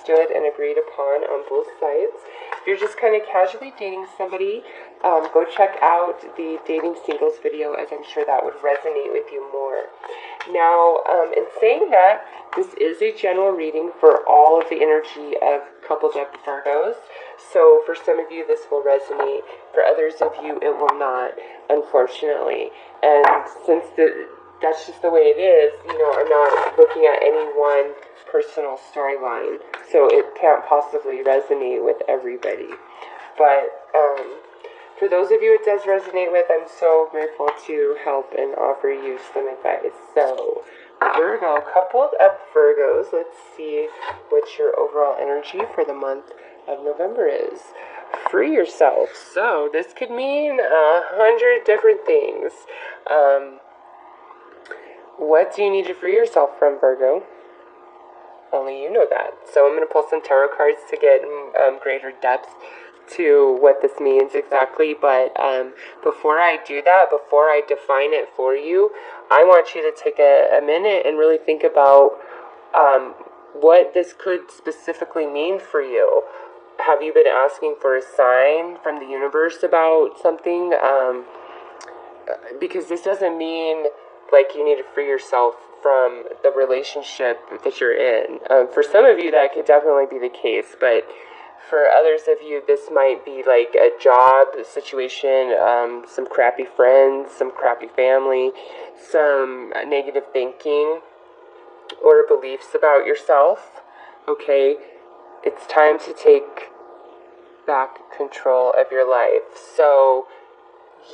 understood and agreed upon on both sides. If you're just kind of casually dating somebody, go check out the dating singles video, as I'm sure that would resonate with you more. Now, in saying that, this is a general reading for all of the energy of coupled up Virgos. So for some of you, this will resonate. For others of you, it will not, unfortunately. And since that's just the way it is, I'm not looking at any one personal storyline, so it can't possibly resonate with everybody. But for those of you it does resonate with, I'm so grateful to help and offer you some advice. So, Virgo, coupled up Virgos, let's see what your overall energy for the month of November is. Free yourself. So, this could mean 100 different things. What do you need to free yourself from, Virgo? Only you know that. So I'm going to pull some tarot cards to get greater depth to what this means exactly. But before I do that, before I define it for you, I want you to take a minute and really think about what this could specifically mean for you. Have you been asking for a sign from the universe about something? Because this doesn't mean like you need to free yourself from the relationship that you're in. For some of you, that could definitely be the case, but for others of you, this might be like a job situation, some crappy friends, some crappy family, some negative thinking, or beliefs about yourself. Okay, it's time to take back control of your life. So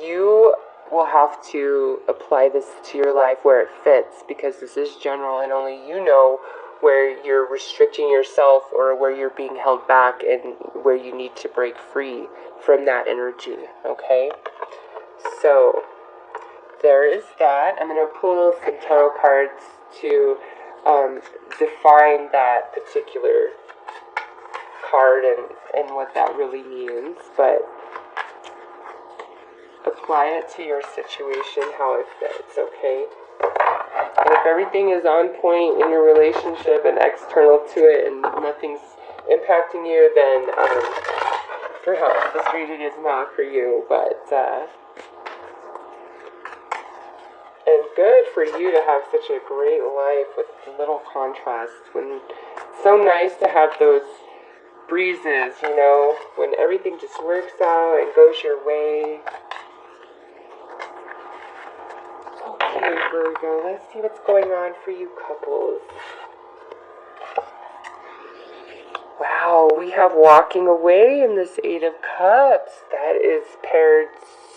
you will have to apply this to your life where it fits, because this is general and only you know where you're restricting yourself or where you're being held back and where you need to break free from that energy. Okay, so there is that. I'm going to pull some tarot cards to define that particular card and what that really means, but apply it to your situation, how it fits, okay? And if everything is on point in your relationship and external to it and nothing's impacting you, then perhaps this reading is not for you, but and good for you to have such a great life with little contrast. When it's so nice to have those breezes, when everything just works out and goes your way. Okay, Virgo, let's see what's going on for you couples. Wow, we have walking away in this Eight of Cups. That is paired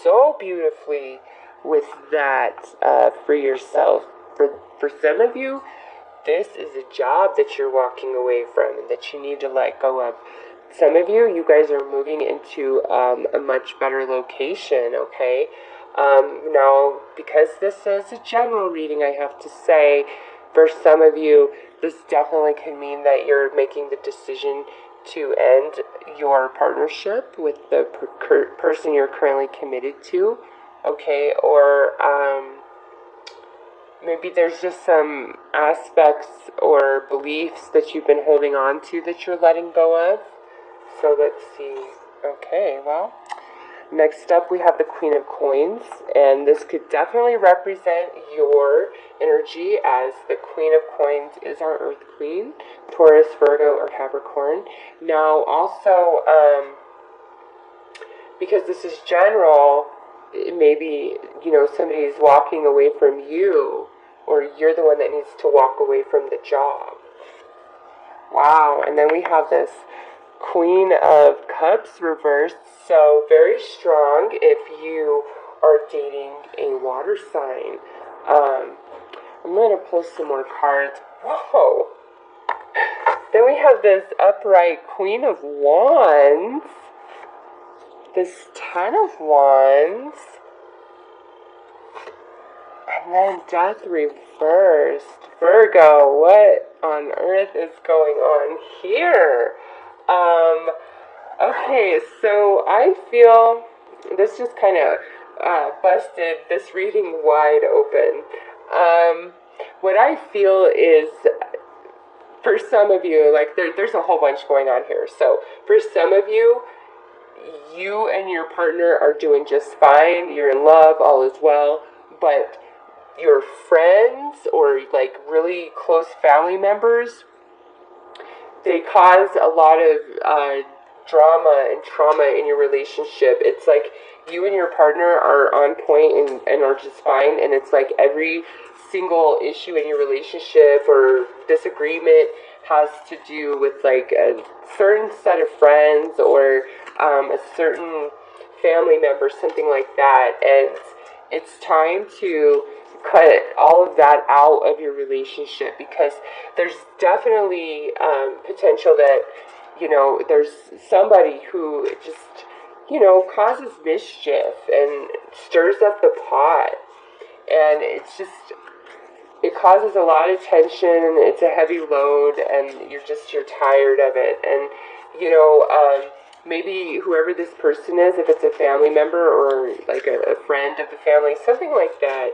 so beautifully with that free yourself. For some of you, this is a job that you're walking away from and that you need to let go of. Some of you guys are moving into a much better location, okay? Now, because this is a general reading, I have to say, for some of you, this definitely can mean that you're making the decision to end your partnership with the person you're currently committed to, okay? Or maybe there's just some aspects or beliefs that you've been holding on to that you're letting go of. So let's see. Okay, well, next up we have the Queen of Coins, and this could definitely represent your energy, as the Queen of Coins is our Earth Queen, Taurus, Virgo, or Capricorn. Now also, because this is general, maybe, somebody is walking away from you, or you're the one that needs to walk away from the job. Wow, and then we have this Queen of Cups reversed, so very strong if you are dating a water sign. I'm going to pull some more cards. Whoa! Then we have this upright Queen of Wands, this Ten of Wands, and then Death reversed. Virgo, what on earth is going on here? Okay, so I feel this just kind of busted this reading wide open. What I feel is for some of you, like there's a whole bunch going on here. So for some of you, you and your partner are doing just fine. You're in love, all is well. But your friends or like really close family members, they cause a lot of drama and trauma in your relationship. It's like you and your partner are on point and are just fine, and it's like every single issue in your relationship or disagreement has to do with like a certain set of friends or a certain family member, something like that. And it's time to cut all of that out of your relationship, because there's definitely potential that, you know, there's somebody who just, you know, causes mischief and stirs up the pot. And it's just, it causes a lot of tension. It's a heavy load, and you're tired of it. And, you know, maybe whoever this person is, if it's a family member or like a friend of the family, something like that,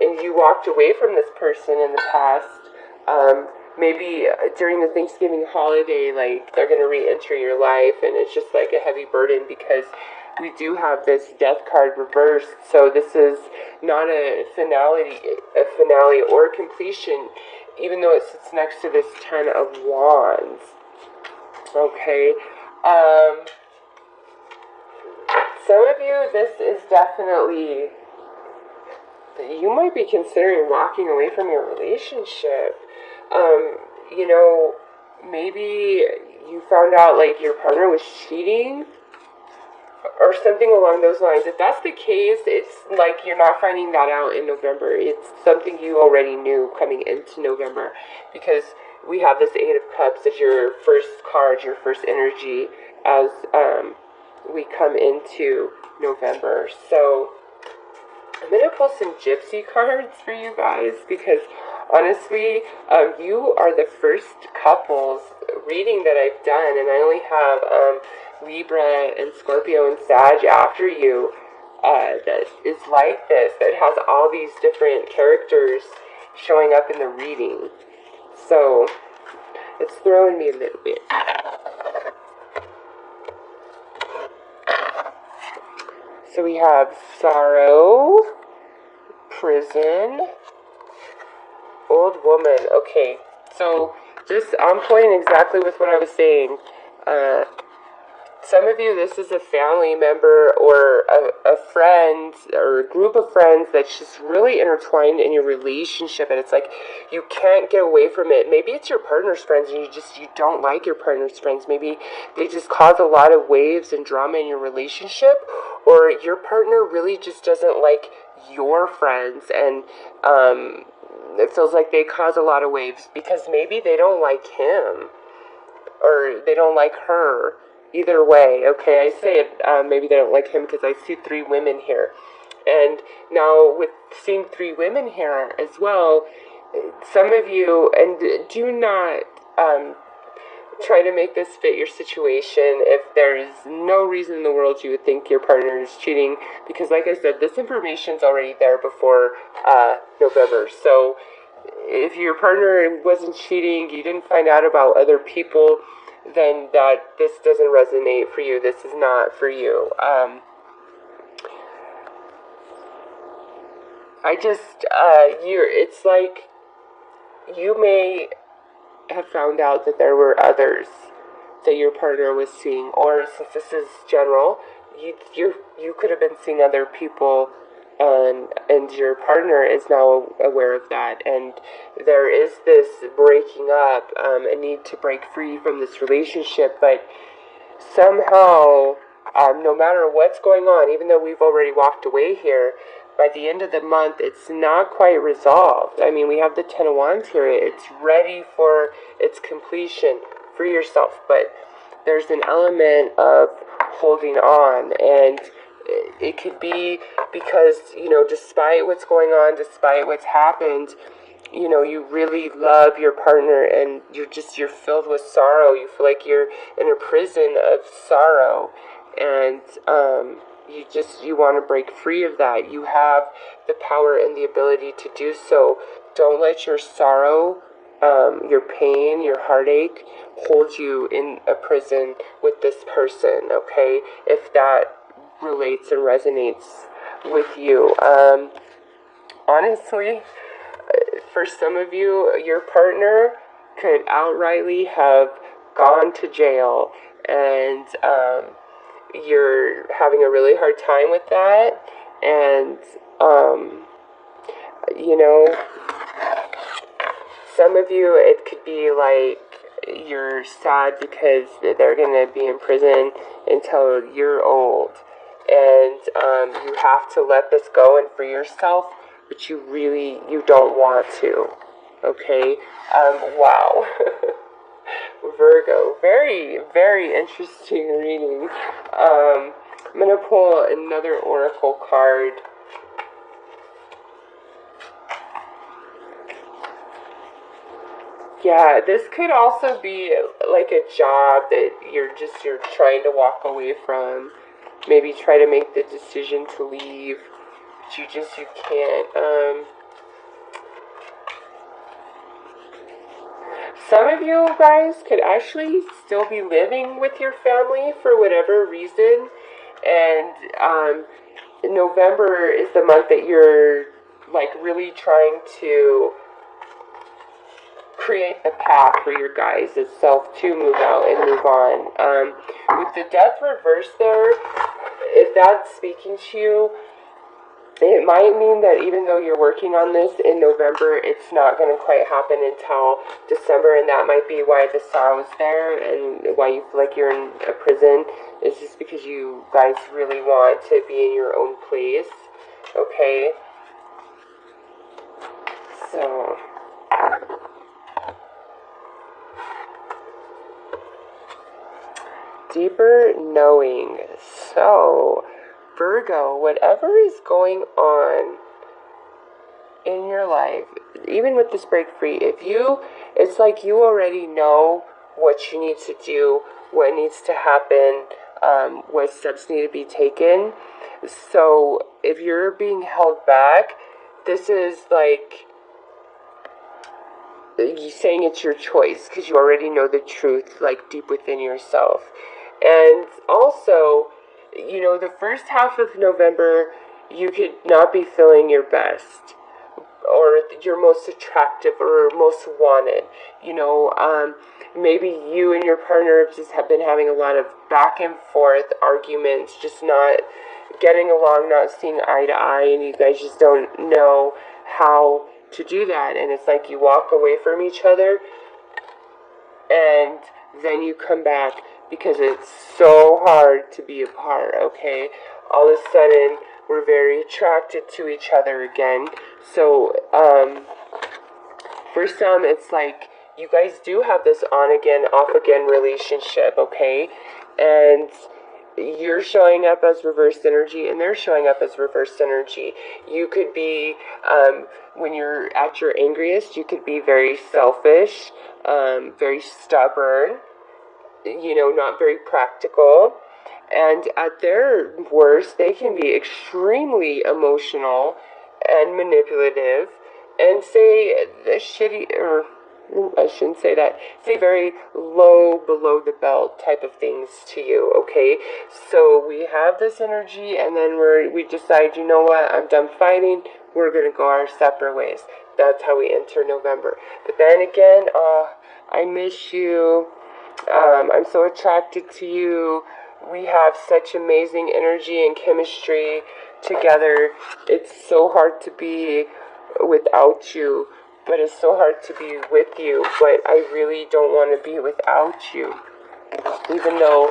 and you walked away from this person in the past, maybe during the Thanksgiving holiday, like they're going to re-enter your life, and it's just like a heavy burden because we do have this death card reversed. So this is not a finale or completion, even though it sits next to this 10 of Wands. Okay. Some of you, this is definitely, you might be considering walking away from your relationship. You know, maybe you found out like your partner was cheating or something along those lines. If that's the case, it's like you're not finding that out in November. It's something you already knew coming into November, because we have this Eight of Cups as your first card, your first energy as we come into November. So I'm going to pull some gypsy cards for you guys, because honestly, you are the first couples reading that I've done, and I only have Libra and Scorpio and Sag after you that is like this, that has all these different characters showing up in the reading. So it's throwing me a little bit. So we have sorrow, prison, old woman. Okay, so just on point exactly with what I was saying. Some of you, this is a family member or a friend or a group of friends that's just really intertwined in your relationship, and it's like you can't get away from it. Maybe it's your partner's friends and you don't like your partner's friends. Maybe they just cause a lot of waves and drama in your relationship, or your partner really just doesn't like your friends, and it feels like they cause a lot of waves because maybe they don't like him or they don't like her. Either way, okay, I say it, maybe they don't like him because I see 3 women here. And now with seeing 3 women here as well, some of you, and do not try to make this fit your situation if there is no reason in the world you would think your partner is cheating, because like I said, this information's already there before November. So if your partner wasn't cheating, you didn't find out about other people, then this doesn't resonate for you. This is not for you. It's like you may have found out that there were others that your partner was seeing, or since this is general, you could have been seeing other people, and your partner is now aware of that, and there is this breaking up, a need to break free from this relationship, but somehow, no matter what's going on, even though we've already walked away here, by the end of the month, it's not quite resolved. I mean, we have the 10 of Wands here. It's ready for its completion. Free yourself, but there's an element of holding on, and it could be because, despite what's going on, despite what's happened, you really love your partner, and you're filled with sorrow. You feel like you're in a prison of sorrow, and you want to break free of that. You have the power and the ability to do so. Don't let your sorrow your pain, your heartache, hold you in a prison with this person, okay? If that relates and resonates with you. Honestly, for some of you, your partner could outrightly have gone to jail, and you're having a really hard time with that, and you know, some of you, it could be like you're sad because they're going to be in prison until you're old, and you have to let this go and free yourself, but you don't want to, okay? Wow. Virgo, very, very interesting reading. I'm going to pull another oracle card. Yeah, this could also be like a job that you're trying to walk away from. Maybe try to make the decision to leave, but you can't. Some of you guys could actually still be living with your family for whatever reason, and November is the month that you're like really trying to create the path for your guys' self to move out and move on. With the death reverse there, if that's speaking to you, it might mean that even though you're working on this in November, it's not going to quite happen until December, and that might be why the sow's there and why you feel like you're in a prison. It's just because you guys really want to be in your own place, okay? So deeper knowing. So Virgo, whatever is going on in your life, even with this break free, it's like you already know what you need to do, what needs to happen, what steps need to be taken. So if you're being held back, this is like you saying it's your choice because you already know the truth, like deep within yourself. And also, the first half of November, you could not be feeling your best or your most attractive or most wanted. Maybe you and your partner just have been having a lot of back and forth arguments, just not getting along, not seeing eye to eye, and you guys just don't know how to do that. And it's like you walk away from each other and then you come back because it's so hard to be apart, okay? All of a sudden, we're very attracted to each other again. So, for some, it's like you guys do have this on again, off again relationship, okay? And you're showing up as reverse energy and they're showing up as reverse energy. You could be, when you're at your angriest, you could be very selfish, very stubborn, not very practical. And at their worst, they can be extremely emotional and manipulative and say shitty, or I shouldn't say that, say very low, below the belt type of things to you, okay? So we have this energy and then we decide, you know what, I'm done fighting, we're going to go our separate ways. That's how we enter November. But then again, I miss you, I'm so attracted to you, we have such amazing energy and chemistry together, it's so hard to be without you, but it's so hard to be with you, but I really don't want to be without you, even though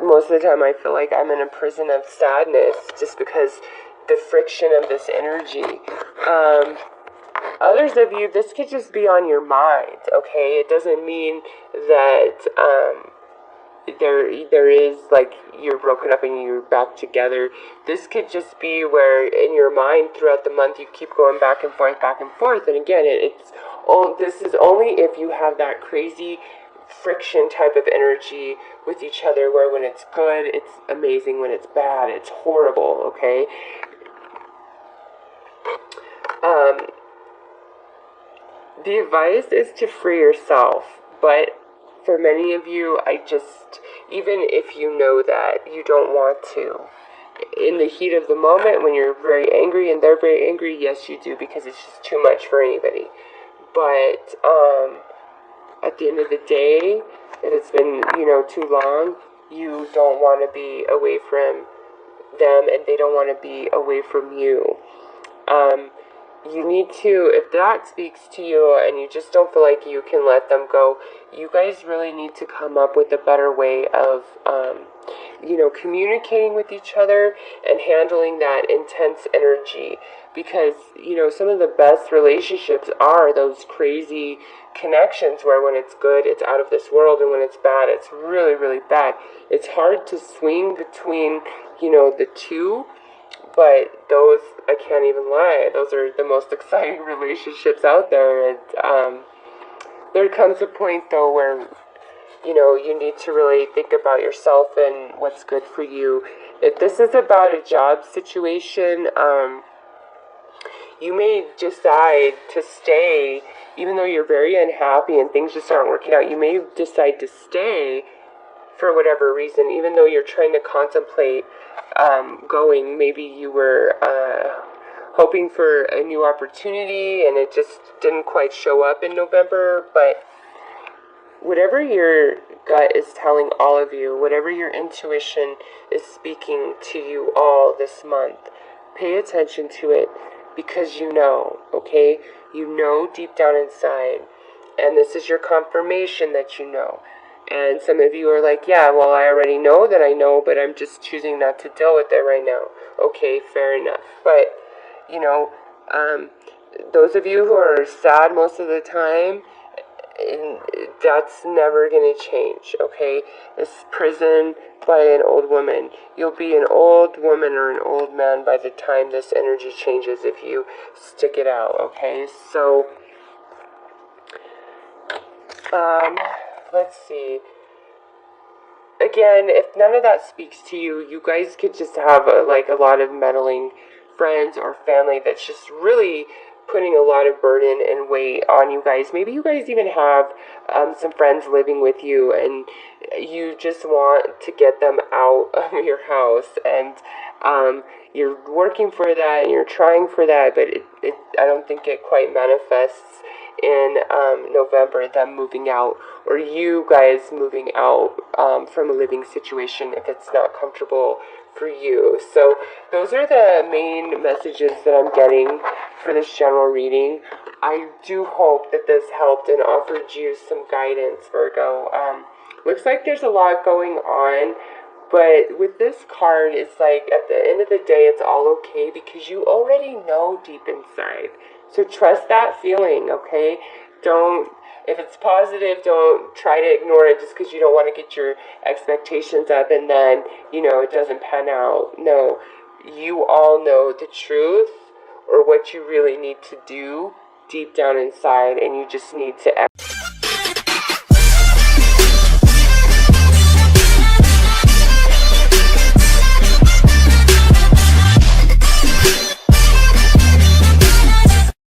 most of the time I feel like I'm in a prison of sadness just because the friction of this energy. Others of you, this could just be on your mind, okay? It doesn't mean that there is, like, you're broken up and you're back together. This could just be where in your mind throughout the month you keep going back and forth, and again, this is only if you have that crazy friction type of energy with each other, where when it's good, it's amazing, when it's bad, it's horrible, okay? The advice is to free yourself, but for many of you, even if you know that, you don't want to. In the heat of the moment, when you're very angry and they're very angry, yes, you do, because it's just too much for anybody. But at the end of the day, if it's been, too long, you don't want to be away from them and they don't want to be away from you. You need to, if that speaks to you and you just don't feel like you can let them go, you guys really need to come up with a better way of, communicating with each other and handling that intense energy. Because, some of the best relationships are those crazy connections where when it's good, it's out of this world, and when it's bad, it's really, really bad. It's hard to swing between, the two. But those, I can't even lie, those are the most exciting relationships out there. And there comes a point, though, where, you need to really think about yourself and what's good for you. If this is about a job situation, you may decide to stay, even though you're very unhappy and things just aren't working out. You may decide to stay for whatever reason, even though you're trying to contemplate going. Maybe you were hoping for a new opportunity and it just didn't quite show up in November. But whatever your gut is telling all of you, whatever your intuition is speaking to you all this month, pay attention to it, because okay? You know deep down inside, and this is your confirmation that you know. And some of you are like, yeah, well, I already know that I know, but I'm just choosing not to deal with it right now. Okay, fair enough. But, those of you who are sad most of the time, that's never going to change, okay? This prison by an old woman. You'll be an old woman or an old man by the time this energy changes if you stick it out, okay? So, let's see. Again, if none of that speaks to you, you guys could just have a lot of meddling friends or family that's just really putting a lot of burden and weight on you guys. Maybe you guys even have some friends living with you and you just want to get them out of your house, and you're working for that and you're trying for that, but I don't think it quite manifests in November, them moving out, or you guys moving out from a living situation if it's not comfortable for you. So those are the main messages that I'm getting for this general reading. I do hope that this helped and offered you some guidance, Virgo. Looks like there's a lot going on, but with this card, it's like at the end of the day, it's all okay because you already know deep inside. So trust that feeling, okay? If it's positive, don't try to ignore it just because you don't want to get your expectations up and then, it doesn't pan out. No, you all know the truth or what you really need to do deep down inside, and you just need to